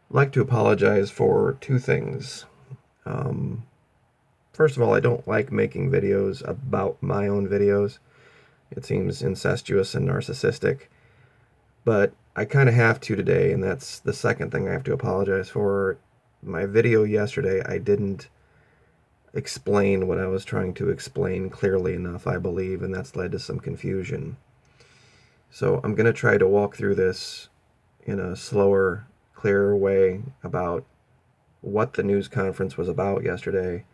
I'd like to apologize for two things. Um, First of all, I don't like making videos about my own videos. It seems incestuous and narcissistic, but I kind of have to today, and that's the second thing I have to apologize for. My video yesterday, I didn't explain what I was trying to explain clearly enough, I believe, and that's led to some confusion. So I'm going to try to walk through this in a slower, clearer way about what the news conference was about yesterday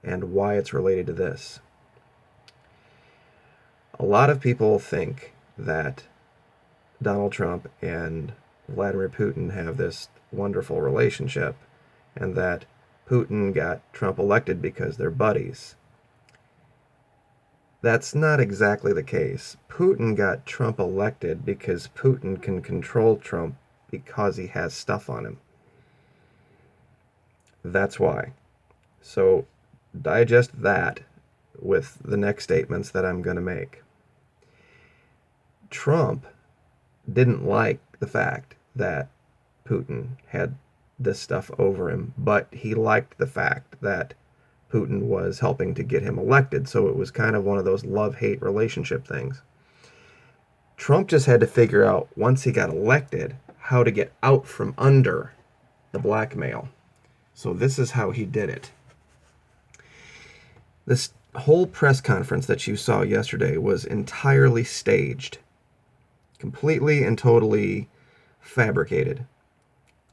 and why it's related to this. A lot of people think that Donald Trump and Vladimir Putin have this wonderful relationship and that Putin got Trump elected because they're buddies. That's not exactly the case. Putin got Trump elected because Putin can control Trump because he has stuff on him. That's why. So digest that with the next statements that I'm going to make. Trump didn't like the fact that Putin had this stuff over him, but he liked the fact that Putin was helping to get him elected. So it was kind of one of those love hate relationship things. Trump just had to figure out, once he got elected, how to get out from under the blackmail. So this is how he did it. This whole press conference that you saw yesterday was entirely staged, completely and totally fabricated.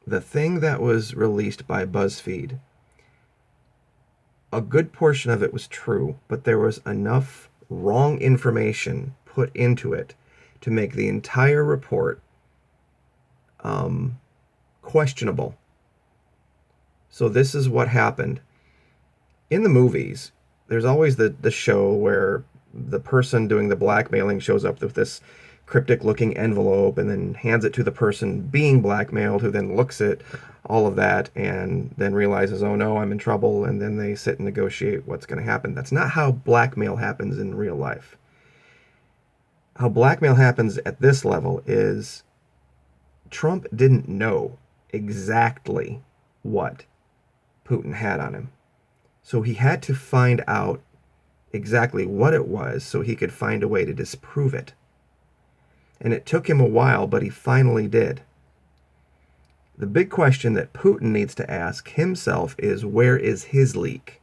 The thing that was released by BuzzFeed, a good portion of it was true, but there was enough wrong information put into it to make the entire report questionable. So this is what happened. In the movies, there's always the show where the person doing the blackmailing shows up with this cryptic looking envelope and then hands it to the person being blackmailed, who then looks at all of that and then realizes, oh no, I'm in trouble, and then they sit and negotiate what's going to happen. That's not how blackmail happens in real life. How blackmail happens at this level is Trump didn't know exactly what Putin had on him. So he had to find out exactly what it was so he could find a way to disprove it. And it took him a while, but he finally did. The big question that Putin needs to ask himself is, where is his leak?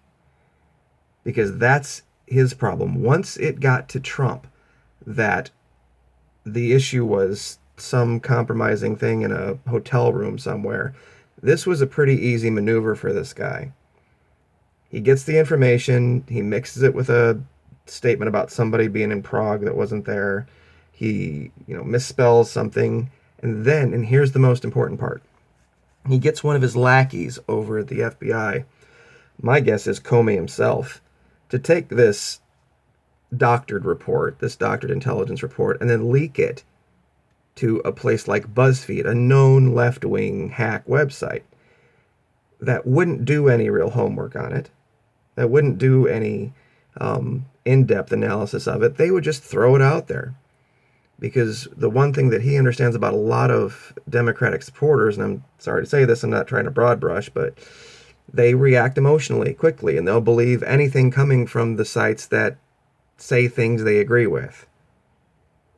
Because that's his problem. Once it got to Trump that the issue was some compromising thing in a hotel room somewhere, this was a pretty easy maneuver for this guy. He gets the information, he mixes it with a statement about somebody being in Prague that wasn't there. He, misspells something, and here's the most important part. He gets one of his lackeys over at the FBI, my guess is Comey himself, to take this doctored report, this doctored intelligence report, and then leak it to a place like BuzzFeed, a known left-wing hack website that wouldn't do any real homework on it, that wouldn't do any in-depth analysis of it. They would just throw it out there. Because the one thing that he understands about a lot of Democratic supporters, and I'm sorry to say this, I'm not trying to broad brush, but they react emotionally quickly, and they'll believe anything coming from the sites that say things they agree with.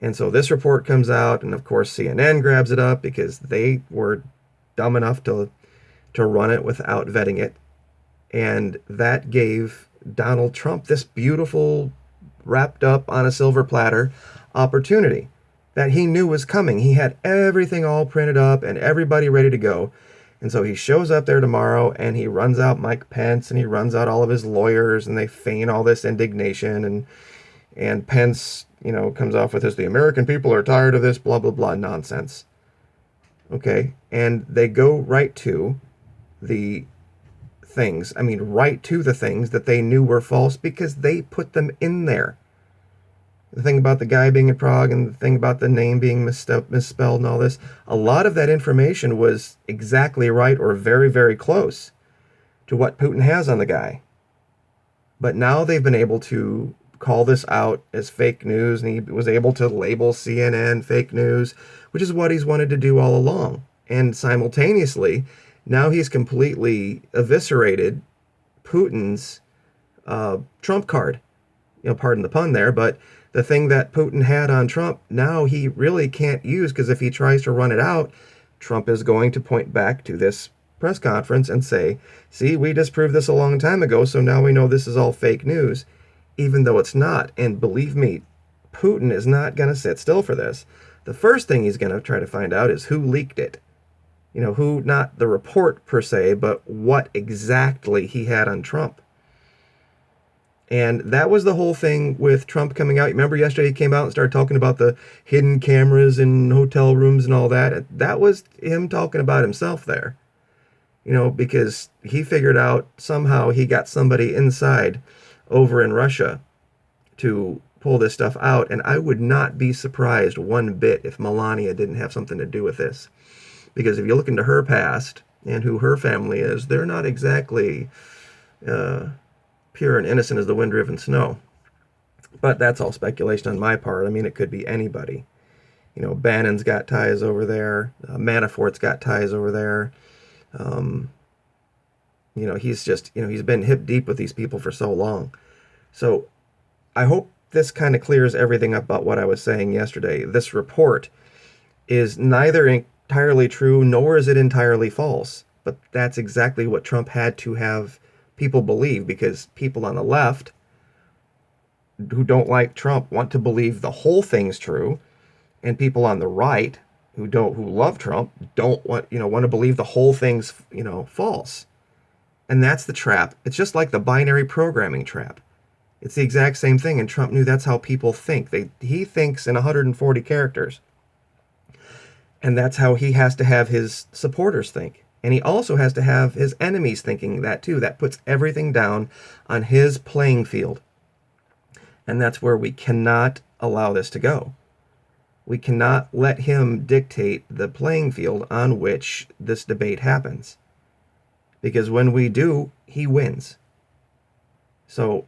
And so this report comes out, and of course CNN grabs it up because they were dumb enough to run it without vetting it. And that gave Donald Trump this beautiful, wrapped up on a silver platter opportunity that he knew was coming. He had everything all printed up and everybody ready to go. And so he shows up there tomorrow and he runs out Mike Pence and he runs out all of his lawyers and they feign all this indignation, and Pence, comes off with this, the American people are tired of this blah blah blah nonsense. Okay, and they go right to the right to the things that they knew were false because they put them in there. The thing about the guy being in Prague and the thing about the name being misspelled and all this, a lot of that information was exactly right or very, very close to what Putin has on the guy. But now they've been able to call this out as fake news, and he was able to label CNN fake news, which is what he's wanted to do all along. And simultaneously, now he's completely eviscerated Putin's trump card. Pardon the pun there, but the thing that Putin had on Trump, now he really can't use, because if he tries to run it out, Trump is going to point back to this press conference and say, see, we disproved this a long time ago, so now we know this is all fake news, even though it's not. And believe me, Putin is not going to sit still for this. The first thing he's going to try to find out is who leaked it. Who, not the report per se, but what exactly he had on Trump. And that was the whole thing with Trump coming out. Remember yesterday he came out and started talking about the hidden cameras in hotel rooms and all that? That was him talking about himself there. Because he figured out somehow he got somebody inside over in Russia to pull this stuff out. And I would not be surprised one bit if Melania didn't have something to do with this. Because if you look into her past and who her family is, they're not exactly pure and innocent as the wind-driven snow. But that's all speculation on my part. I mean, it could be anybody. Bannon's got ties over there. Manafort's got ties over there. He's just, he's been hip deep with these people for so long. So I hope this kind of clears everything up about what I was saying yesterday. This report is neither entirely true, nor is it entirely false. But that's exactly what Trump had to have people believe, because people on the left who don't like Trump want to believe the whole thing's true, and people on the right who love Trump don't want to believe the whole thing's false. And that's the trap. It's just like the binary programming trap. It's the exact same thing, and Trump knew that's how people think. He thinks in 140 characters. And that's how he has to have his supporters think. And he also has to have his enemies thinking that too. That puts everything down on his playing field. And that's where we cannot allow this to go. We cannot let him dictate the playing field on which this debate happens. Because when we do, he wins. So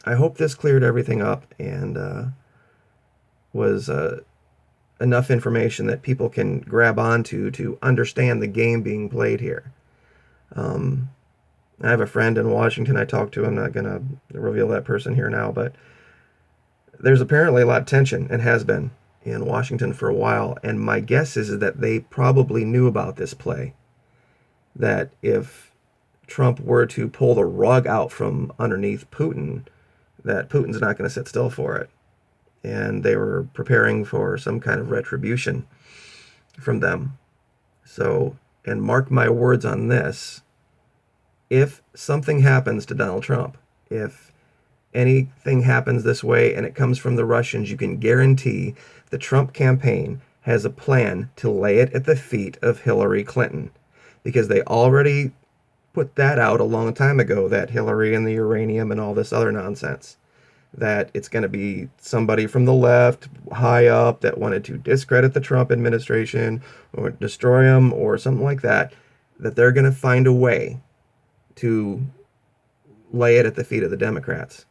I hope this cleared everything up and was enough information that people can grab onto to understand the game being played here. I have a friend in Washington I talked to. I'm not going to reveal that person here now, but there's apparently a lot of tension, and has been, in Washington for a while. And my guess is that they probably knew about this play. That if Trump were to pull the rug out from underneath Putin, that Putin's not going to sit still for it. And they were preparing for some kind of retribution from them. So, and mark my words on this, if something happens to Donald Trump, if anything happens this way and it comes from the Russians, you can guarantee the Trump campaign has a plan to lay it at the feet of Hillary Clinton. Because they already put that out a long time ago, that Hillary and the uranium and all this other nonsense. That it's going to be somebody from the left, high up, that wanted to discredit the Trump administration or destroy him or something like that, that they're going to find a way to lay it at the feet of the Democrats.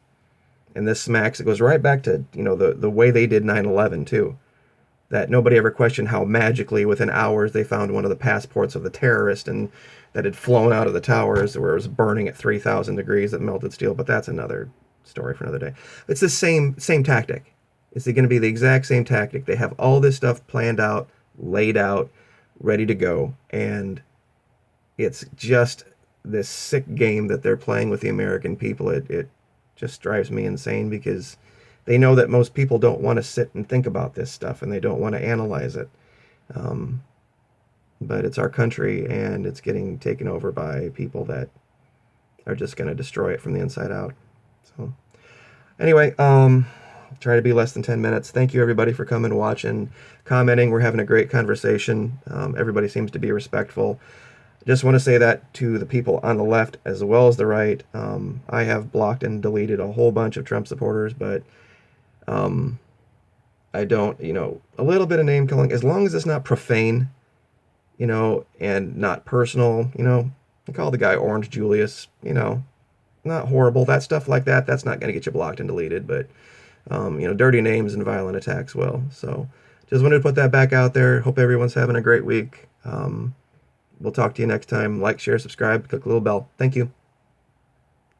And this smacks, it goes right back to, the way they did 9/11 too. That nobody ever questioned how magically within hours they found one of the passports of the terrorist and that had flown out of the towers where it was burning at 3,000 degrees that melted steel. But that's another story for another day. It's the same tactic. It's going to be the exact same tactic. They have all this stuff planned out, laid out, ready to go. And it's just this sick game that they're playing with the American people. It just drives me insane, because they know that most people don't want to sit and think about this stuff, and they don't want to analyze it. But it's our country, and it's getting taken over by people that are just going to destroy it from the inside out. So anyway, try to be less than 10 minutes. Thank you, everybody, for coming, watching, commenting. We're having a great conversation. Everybody seems to be respectful. Just want to say that to the people on the left as well as the right. I have blocked and deleted a whole bunch of Trump supporters, but I don't, a little bit of name calling, as long as it's not profane, and not personal, I call the guy Orange Julius, not horrible. That stuff like that, that's not going to get you blocked and deleted, but, dirty names and violent attacks will. So just wanted to put that back out there. Hope everyone's having a great week. We'll talk to you next time. Like, share, subscribe, click the little bell. Thank you.